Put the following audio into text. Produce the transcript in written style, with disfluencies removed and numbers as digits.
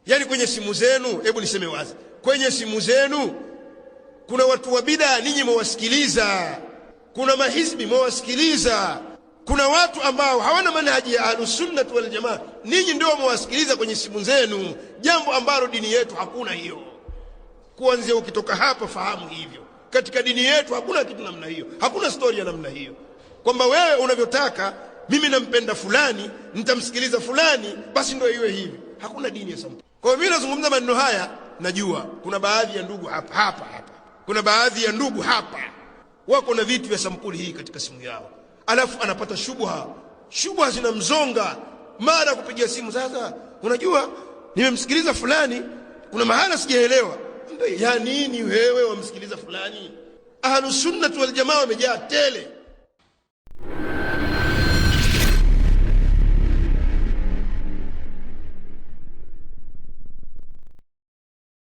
Yani kwenye simu zenu, hebu niseme wazi, kwenye simu zenu kuna watu wa bid'a ninyi mwawasikiliza, kuna mahizbi mwawasikiliza, kuna watu ambao hawana manhaji ya Ahlus Sunnah wal Jamaa, ninyi ndio mwawasikiliza kwenye simu zenu, jambo ambalo dini yetu hakuna hiyo. Kuanzia ukitoka hapa fahamu hivyo, katika dini yetu hakuna kitu namna hiyo, hakuna story ya namna hiyo, kwamba wewe unavyotaka mimi nampenda fulani nitamsikiliza fulani basi ndio iwe hivi. Hakuna dini ya sampuli. Kwa hiyo mimi nazungumza maneno haya, najua kuna baadhi ya ndugu hapa kuna baadhi ya ndugu hapa wako na vitu vya sampuli hii katika simu yao, alafu anapata shubha zinamzonga, mara kupigia simu, sasa unajua nimemsikiliza fulani kuna mahala sijaelewa. Ya nini wewe wamsikiliza fulani? Ahlus Sunnah wal Jamaa wamejaa tele.